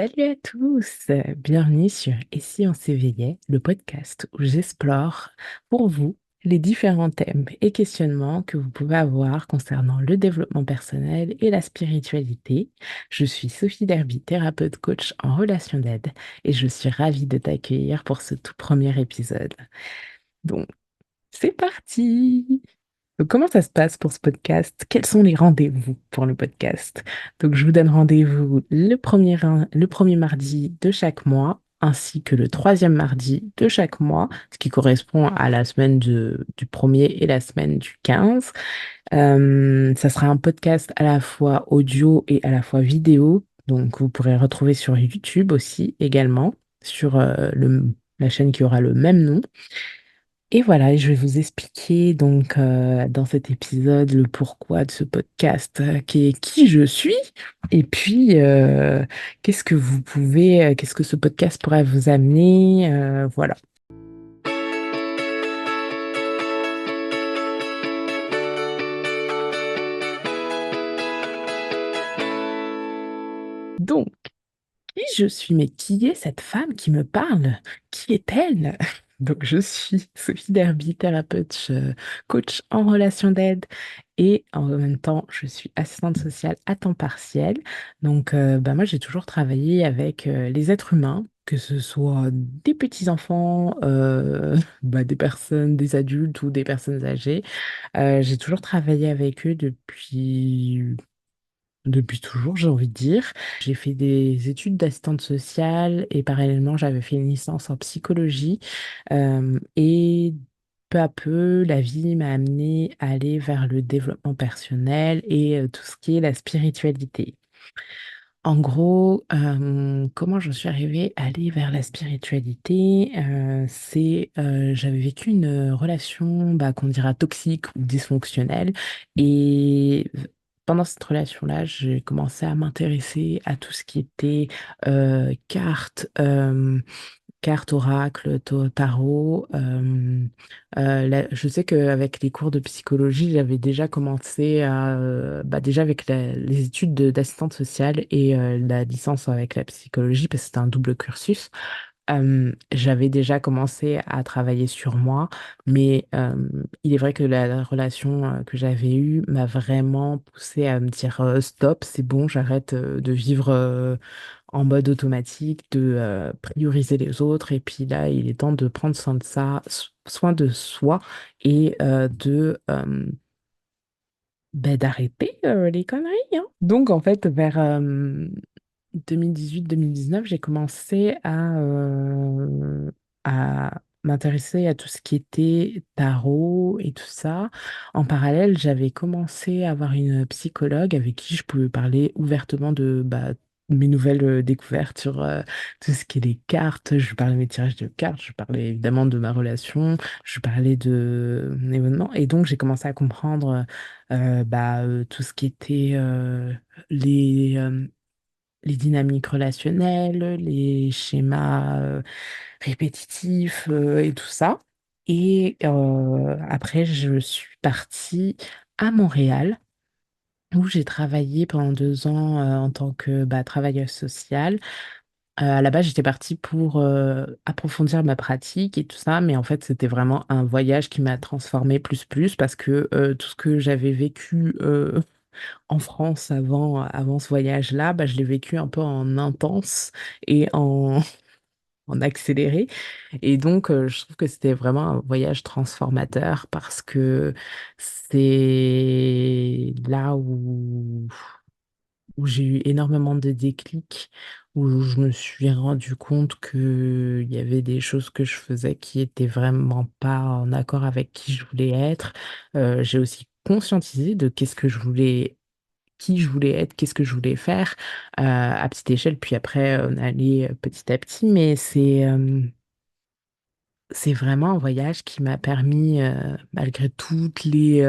Salut à tous, bienvenue sur Et si on s'éveillait, le podcast où j'explore pour vous les différents thèmes et questionnements que vous pouvez avoir concernant le développement personnel et la spiritualité. Je suis Sophie Derby, thérapeute coach en relation d'aide et je suis ravie de t'accueillir pour ce tout premier épisode. Donc, c'est parti! Donc, comment ça se passe pour ce podcast? Quels sont les rendez-vous pour le podcast? Donc, je vous donne rendez-vous le premier mardi de chaque mois, ainsi que le troisième mardi de chaque mois, ce qui correspond à la semaine du 1er et la semaine du 15. Ça sera un podcast à la fois audio et à la fois vidéo. Donc, vous pourrez retrouver sur YouTube aussi, également, sur la chaîne qui aura le même nom. Et voilà, je vais vous expliquer donc dans cet épisode le pourquoi de ce podcast, qui je suis, et puis qu'est-ce que ce podcast pourrait vous amener, voilà. Donc, qui je suis, mais qui est cette femme qui me parle? Qui est-elle? Donc, je suis Sophie Derby, thérapeute, coach en relation d'aide et en même temps, je suis assistante sociale à temps partiel. Donc, moi, j'ai toujours travaillé avec les êtres humains, que ce soit des petits-enfants, des adultes ou des personnes âgées. J'ai toujours travaillé avec eux depuis toujours, j'ai envie de dire. J'ai fait des études d'assistante sociale et parallèlement, j'avais fait une licence en psychologie. Et peu à peu, la vie m'a amenée à aller vers le développement personnel et tout ce qui est la spiritualité. En gros, comment je suis arrivée à aller vers la spiritualité, j'avais vécu une relation qu'on dira toxique ou dysfonctionnelle. Et pendant cette relation-là, j'ai commencé à m'intéresser à tout ce qui était cartes, cartes oracle, tarot. Je sais qu'avec les cours de psychologie, j'avais déjà commencé déjà avec les études d'assistante sociale et la licence avec la psychologie, parce que c'était un double cursus. J'avais déjà commencé à travailler sur moi, mais il est vrai que la relation que j'avais eue m'a vraiment poussée à me dire stop, c'est bon, j'arrête de vivre en mode automatique, de prioriser les autres, et puis là, il est temps de prendre soin de ça, soin de soi et d'arrêter les conneries, hein. Donc, en fait, vers 2018-2019, j'ai commencé à m'intéresser à tout ce qui était tarot et tout ça. En parallèle, j'avais commencé à avoir une psychologue avec qui je pouvais parler ouvertement de mes nouvelles découvertes sur tout ce qui est les cartes. Je lui parlais de mes tirages de cartes, je parlais évidemment de ma relation, je parlais de mon événement. Et donc, j'ai commencé à comprendre tout ce qui était les, euh, les dynamiques relationnelles, les schémas répétitifs et tout ça. Et après, je suis partie à Montréal où j'ai travaillé pendant 2 ans en tant que travailleuse sociale. À la base, j'étais partie pour approfondir ma pratique et tout ça, mais en fait, c'était vraiment un voyage qui m'a transformée plus parce que tout ce que j'avais vécu en France avant ce voyage-là, je l'ai vécu un peu en intense et en accéléré. Et donc, je trouve que c'était vraiment un voyage transformateur parce que c'est là où j'ai eu énormément de déclics, où je me suis rendu compte qu'il y avait des choses que je faisais qui étaient vraiment pas en accord avec qui je voulais être. J'ai aussi conscientisé de qu'est-ce que je voulais qui je voulais être, qu'est-ce que je voulais faire à petite échelle, puis après on allait petit à petit, mais c'est vraiment un voyage qui m'a permis, malgré toutes les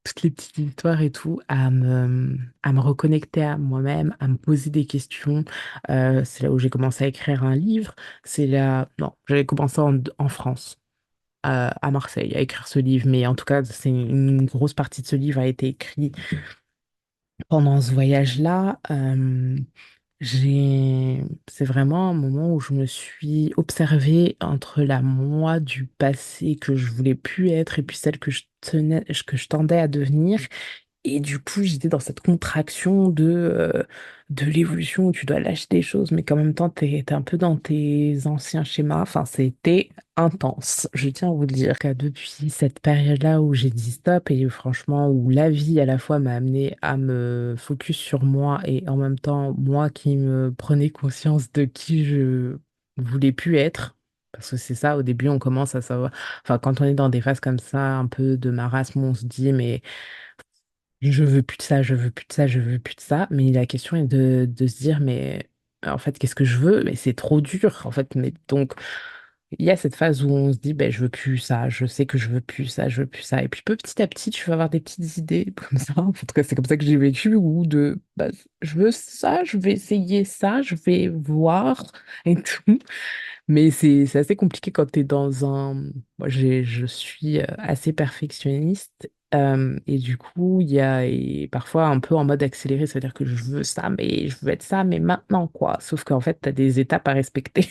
petites histoires et tout, à me reconnecter à moi-même, à me poser des questions. C'est là où j'ai commencé à écrire un livre. C'est là, non, j'avais commencé en France, à Marseille, à écrire ce livre, mais en tout cas, c'est une grosse partie de ce livre a été écrit pendant ce voyage-là. C'est vraiment un moment où je me suis observée entre la moi du passé que je voulais plus être et puis celle que je tendais à devenir. Et du coup, j'étais dans cette contraction de l'évolution où tu dois lâcher des choses, mais qu'en même temps, t'es un peu dans tes anciens schémas. Enfin, c'était intense. Je tiens à vous le dire que depuis cette période-là où j'ai dit stop et franchement, où la vie à la fois m'a amené à me focus sur moi et en même temps, moi qui me prenais conscience de qui je voulais plus être. Parce que c'est ça, au début, on commence à savoir. Enfin, quand on est dans des phases comme ça, un peu de marasme, on se dit, mais je veux plus de ça, je veux plus de ça, je veux plus de ça. Mais la question est de se dire, mais en fait, qu'est-ce que je veux? Mais c'est trop dur, en fait. Mais donc, il y a cette phase où on se dit, ben, je veux plus ça, je sais que je veux plus ça, je veux plus ça. Et puis petit à petit, tu vas avoir des petites idées comme ça. En tout cas, c'est comme ça que j'ai vécu, ou de, bah, je veux ça, je vais essayer ça, je vais voir et tout. Mais c'est assez compliqué quand tu es dans un... Moi, je suis assez perfectionniste. Et du coup, il y a et parfois un peu en mode accéléré, c'est-à-dire que je veux ça, mais je veux être ça, mais maintenant, quoi. Sauf qu'en fait, tu as des étapes à respecter.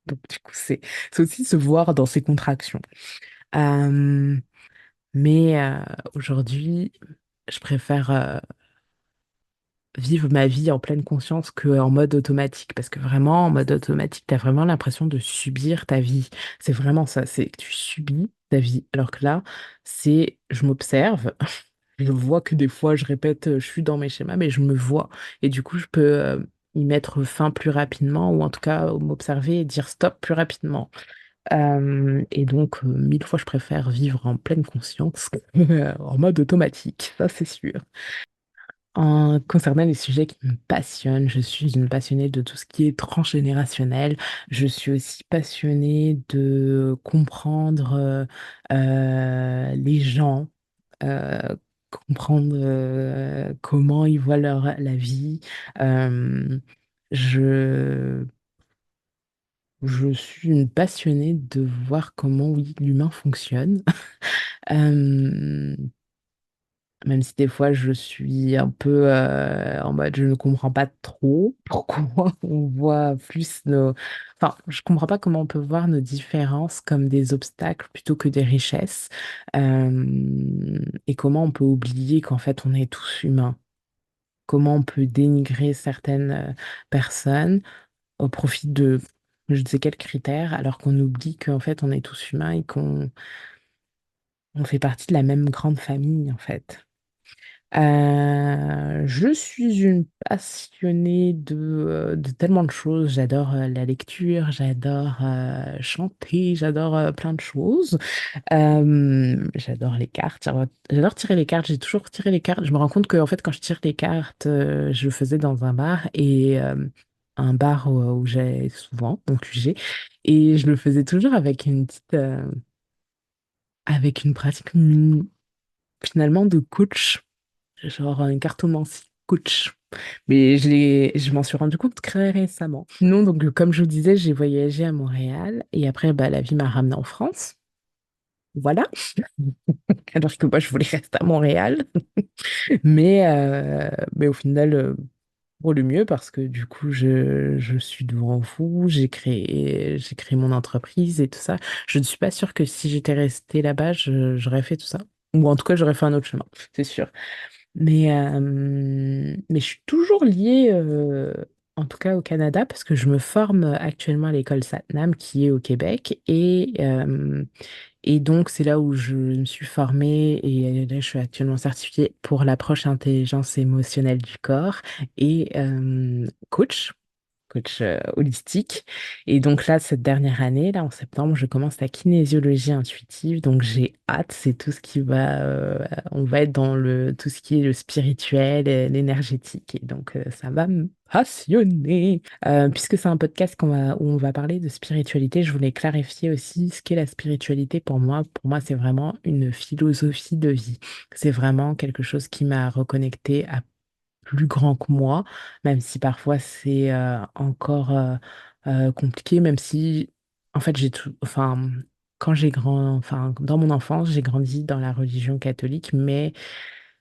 Donc, du coup, c'est aussi se voir dans ces contractions. Euh, mais aujourd'hui, je préfère vivre ma vie en pleine conscience qu'en mode automatique. Parce que vraiment, en mode automatique, tu as vraiment l'impression de subir ta vie. C'est vraiment ça, c'est que tu subis ta vie. Alors que là, c'est je m'observe, je vois que des fois, je répète, je suis dans mes schémas, mais je me vois. Et du coup, je peux y mettre fin plus rapidement, ou en tout cas m'observer et dire stop plus rapidement. Et donc, mille fois, je préfère vivre en pleine conscience en mode automatique, ça c'est sûr. Concernant les sujets qui me passionnent, je suis une passionnée de tout ce qui est transgénérationnel. Je suis aussi passionnée de comprendre les gens, euh, comprendre comment ils voient la vie. Euh, je, je suis une passionnée de voir comment, oui, l'humain fonctionne. Euh, Même si des fois je suis un peu en mode je ne comprends pas trop pourquoi on voit plus nos... Enfin, je comprends pas comment on peut voir nos différences comme des obstacles plutôt que des richesses. Et comment on peut oublier qu'en fait on est tous humains. Comment on peut dénigrer certaines personnes au profit de je ne sais quels critères alors qu'on oublie qu'en fait on est tous humains et qu'on on fait partie de la même grande famille en fait. Je suis une passionnée de tellement de choses. J'adore la lecture, j'adore chanter, j'adore plein de choses. J'adore les cartes, j'adore tirer les cartes. J'ai toujours tiré les cartes. Je me rends compte que en fait, quand je tire les cartes, je le faisais dans un bar et un bar où j'ai souvent, mon QG, et je le faisais toujours avec une petite, avec une pratique finalement de coach. Genre une cartomancie coach. Mais je m'en suis rendu compte très récemment. Non, donc comme je vous disais, j'ai voyagé à Montréal et après, bah, la vie m'a ramenée en France. Voilà. Alors que moi, je voulais rester à Montréal. Mais au final, pour le mieux, parce que du coup, je suis devant vous, j'ai créé mon entreprise et tout ça. Je ne suis pas sûre que si j'étais restée là-bas, j'aurais fait tout ça. Ou en tout cas, j'aurais fait un autre chemin, c'est sûr. Mais je suis toujours liée, en tout cas au Canada, parce que je me forme actuellement à l'école Satnam, qui est au Québec. Et donc, c'est là où je me suis formée et là, je suis actuellement certifiée pour l'approche intelligence émotionnelle du corps et coach holistique. Et donc là, cette dernière année, là en septembre, je commence la kinésiologie intuitive. Donc j'ai hâte, c'est tout ce qui va, on va être dans le tout ce qui est le spirituel, et l'énergétique. Et donc ça va me passionner. Puisque c'est un podcast où on va parler de spiritualité, je voulais clarifier aussi ce qu'est la spiritualité pour moi. Pour moi, c'est vraiment une philosophie de vie. C'est vraiment quelque chose qui m'a reconnecté à plus grand que moi, même si parfois c'est encore compliqué, même si en fait j'ai tout, enfin quand j'ai grand, enfin dans mon enfance j'ai grandi dans la religion catholique, mais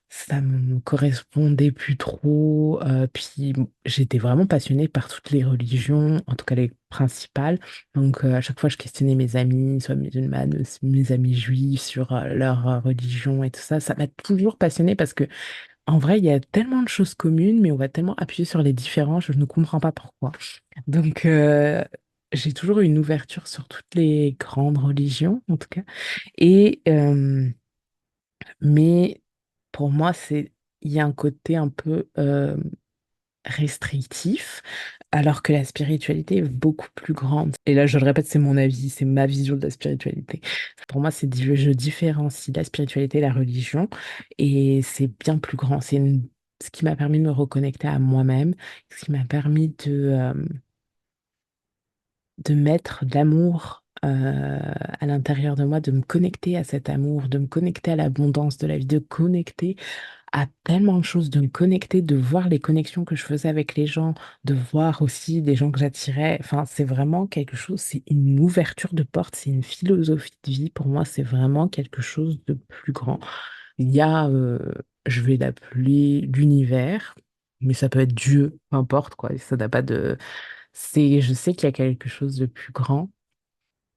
ça me correspondait plus trop. Puis j'étais vraiment passionnée par toutes les religions, en tout cas les principales. Donc à chaque fois, je questionnais mes amis, soit musulmanes, mes amis juifs, sur leur religion et tout ça. Ça m'a toujours passionnée parce que en vrai, il y a tellement de choses communes, mais on va tellement appuyer sur les différences, je ne comprends pas pourquoi. Donc j'ai toujours eu une ouverture sur toutes les grandes religions, en tout cas. Et mais pour moi, il y a un côté un peu restrictif, alors que la spiritualité est beaucoup plus grande. Et là, je le répète, c'est mon avis, c'est ma vision de la spiritualité. Pour moi, je différencie la spiritualité et la religion, et c'est bien plus grand. Ce qui m'a permis de me reconnecter à moi-même, ce qui m'a permis de mettre de l'amour à l'intérieur de moi, de me connecter à cet amour, de me connecter à l'abondance de la vie, de connecter à tellement de choses, de me connecter, de voir les connexions que je faisais avec les gens, de voir aussi des gens que j'attirais. Enfin, c'est vraiment quelque chose, c'est une ouverture de porte, c'est une philosophie de vie. Pour moi, c'est vraiment quelque chose de plus grand. Il y a, je vais l'appeler l'univers, mais ça peut être Dieu, peu importe quoi. Ça n'a pas de. Je sais qu'il y a quelque chose de plus grand.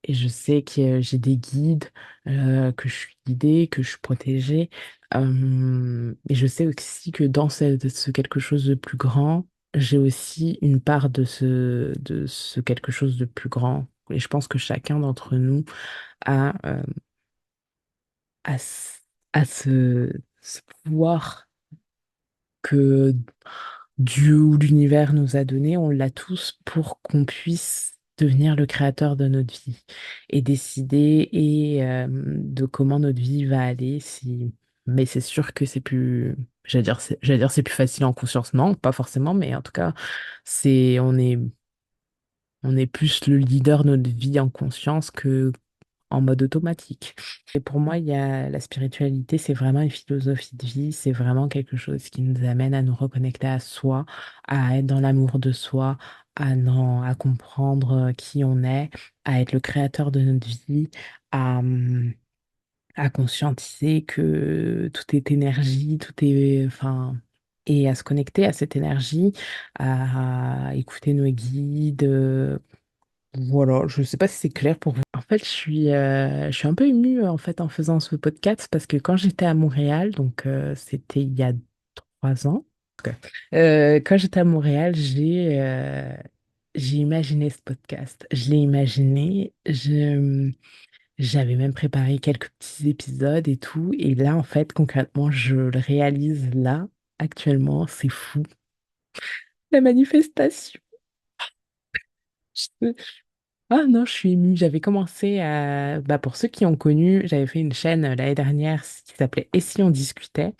Et je sais que j'ai des guides, que je suis guidée, que je suis protégée. Et je sais aussi que dans ce quelque chose de plus grand, j'ai aussi une part de ce quelque chose de plus grand. Et je pense que chacun d'entre nous a, a, ce, a ce pouvoir que Dieu ou l'univers nous a donné, on l'a tous pour qu'on puisse devenir le créateur de notre vie et décider de comment notre vie va aller. Mais c'est sûr que c'est plus, j'allais dire c'est plus facile en conscience. Non, pas forcément, mais en tout cas, c'est, on est plus le leader de notre vie en conscience que en mode automatique. Et pour moi, il y a la spiritualité, c'est vraiment une philosophie de vie, c'est vraiment quelque chose qui nous amène à nous reconnecter à soi, à être dans l'amour de soi, à comprendre qui on est, à être le créateur de notre vie, à, à conscientiser que tout est énergie, tout est, enfin, et à se connecter à cette énergie, à écouter nos guides. Voilà, je ne sais pas si c'est clair pour vous. En fait, je suis un peu émue en fait en faisant ce podcast parce que quand j'étais à Montréal, donc c'était il y a 3 ans, ok. Quand j'étais à Montréal, j'ai imaginé ce podcast. Je l'ai imaginé, j'avais même préparé quelques petits épisodes et tout. Et là, en fait, concrètement, je le réalise là, actuellement. C'est fou. La manifestation. Ah non, je suis émue. J'avais commencé à... Bah, pour ceux qui ont connu, j'avais fait une chaîne l'année dernière qui s'appelait Et si on discutait?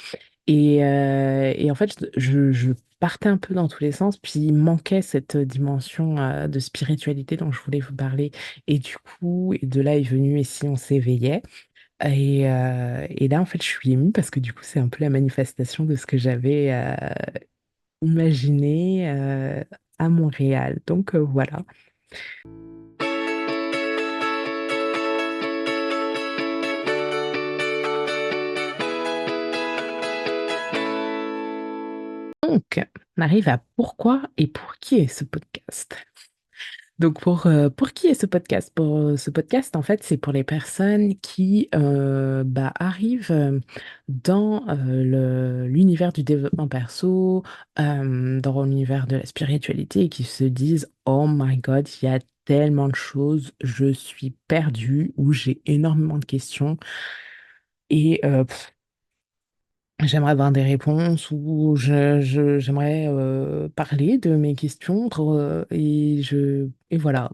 Et en fait, je partais un peu dans tous les sens, puis il manquait cette dimension de spiritualité dont je voulais vous parler. Et du coup, et de là est venu Et si on s'éveillait? Et là, en fait, je suis émue parce que du coup, c'est un peu la manifestation de ce que j'avais imaginé à Montréal. Donc voilà. Donc, on arrive à pourquoi et pour qui est ce podcast. Donc, pour qui est ce podcast? Pour ce podcast, en fait, c'est pour les personnes qui bah, arrivent dans l'univers du développement perso, dans l'univers de la spiritualité et qui se disent, Oh my God, il y a tellement de choses, je suis perdue ou j'ai énormément de questions. Et j'aimerais avoir des réponses ou j'aimerais parler de mes questions et voilà.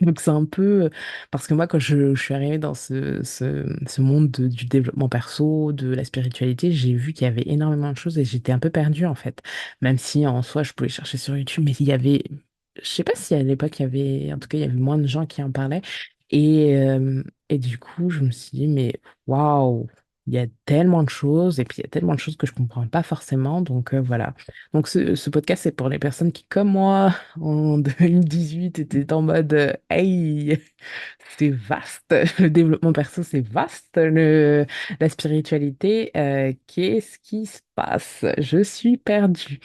Donc c'est un peu parce que moi quand je suis arrivée dans ce monde du développement perso, de la spiritualité, j'ai vu qu'il y avait énormément de choses et j'étais un peu perdue en fait. Même si en soi je pouvais chercher sur YouTube, mais il y avait, je sais pas si à l'époque il y avait, en tout cas il y avait moins de gens qui en parlaient et du coup je me suis dit mais waouh. il y a tellement de choses et puis il y a tellement de choses que je comprends pas forcément. Donc voilà. Donc ce podcast, c'est pour les personnes qui, comme moi, en 2018, étaient en mode Hey, c'est vaste. Le développement perso, c'est vaste. La spiritualité, qu'est-ce qui se passe? Je suis perdue.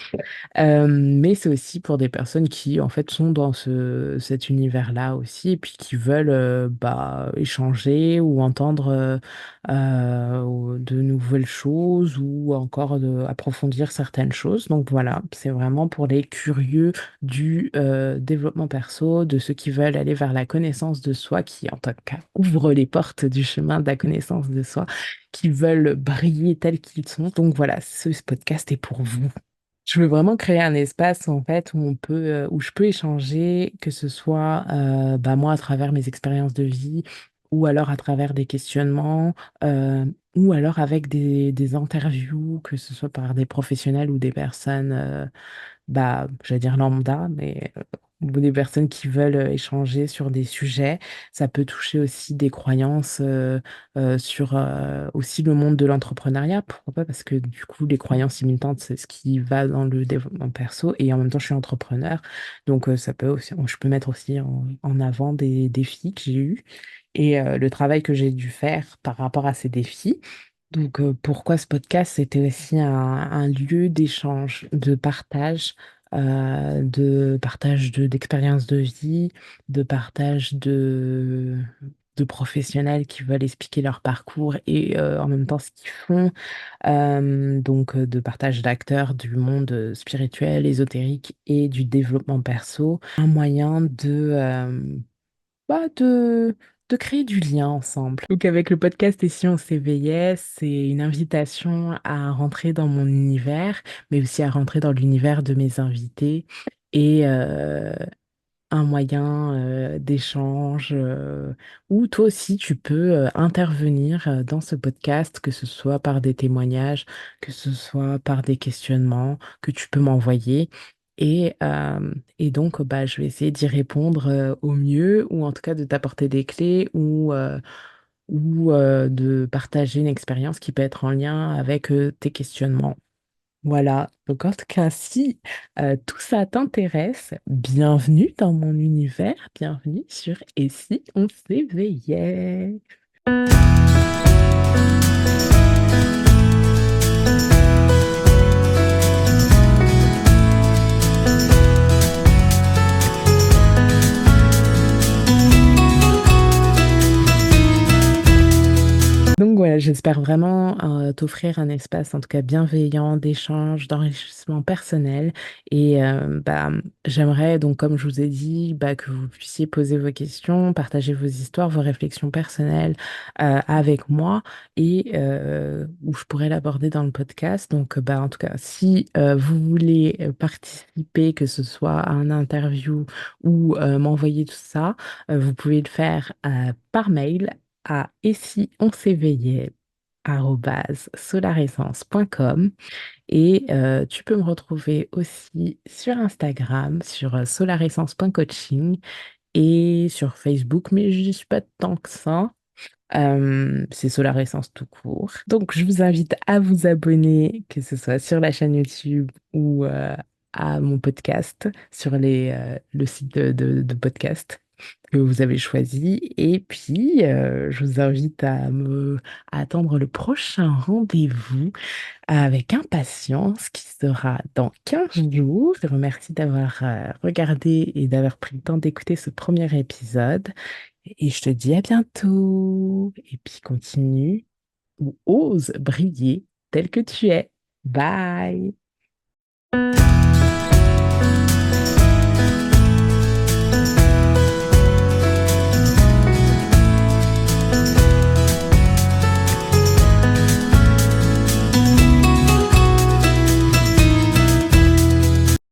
Mais c'est aussi pour des personnes qui, en fait, sont dans cet univers-là aussi, et puis qui veulent bah, échanger ou entendre ou de nouvelles choses ou encore approfondir certaines choses. Donc voilà, c'est vraiment pour les curieux du développement perso, de ceux qui veulent aller vers la connaissance de soi, qui en tout cas ouvrent les portes du chemin de la connaissance de soi, qui veulent briller tels qu'ils sont. Donc voilà, ce podcast est pour vous. Je veux vraiment créer un espace en fait où où je peux échanger, que ce soit bah, moi à travers mes expériences de vie, ou alors à travers des questionnements, euh, ou alors avec des interviews, que ce soit par des professionnels ou des personnes bah, j'allais dire lambda, mais ou des personnes qui veulent échanger sur des sujets. Ça peut toucher aussi des croyances sur aussi le monde de l'entrepreneuriat. Pourquoi pas? Parce que du coup, les croyances limitantes, c'est ce qui va dans le développement perso. Et en même temps, je suis entrepreneur. Donc, ça peut aussi, je peux mettre aussi en avant des défis que j'ai eus et le travail que j'ai dû faire par rapport à ces défis. Donc, pourquoi ce podcast? C'était aussi un lieu d'échange, de partage d'expériences de vie, de partage de professionnels qui veulent expliquer leur parcours et en même temps ce qu'ils font. Donc, de partage d'acteurs du monde spirituel, ésotérique et du développement perso. Un moyen bah, de créer du lien ensemble. Donc avec le podcast Et si on s'éveillait, c'est une invitation à rentrer dans mon univers, mais aussi à rentrer dans l'univers de mes invités et un moyen d'échange où toi aussi tu peux intervenir dans ce podcast, que ce soit par des témoignages, que ce soit par des questionnements que tu peux m'envoyer. Et donc, bah, je vais essayer d'y répondre au mieux, ou en tout cas de t'apporter des clés, ou de partager une expérience qui peut être en lien avec tes questionnements. Voilà, donc en tout cas, si tout ça t'intéresse, bienvenue dans mon univers, bienvenue sur Et si on s'éveillait? Donc voilà, j'espère vraiment t'offrir un espace en tout cas bienveillant, d'échange, d'enrichissement personnel. Et bah, j'aimerais donc, comme je vous ai dit, bah, que vous puissiez poser vos questions, partager vos histoires, vos réflexions personnelles avec moi et où je pourrais l'aborder dans le podcast. Donc bah, en tout cas, si vous voulez participer, que ce soit à un interview ou m'envoyer tout ça, vous pouvez le faire par mail à et si on s'éveillait @solaressence.com. Et tu peux me retrouver aussi sur Instagram, sur solaressence.coaching et sur Facebook, mais je n'y suis pas tant que ça. C'est Solar Essence tout court. Donc, je vous invite à vous abonner, que ce soit sur la chaîne YouTube ou à mon podcast, sur le site de podcast que vous avez choisi. Et puis, je vous invite à attendre le prochain rendez-vous avec impatience qui sera dans 15 jours. Je vous remercie d'avoir regardé et d'avoir pris le temps d'écouter ce premier épisode. Et je te dis à bientôt. Et puis continue ou ose briller tel que tu es. Bye.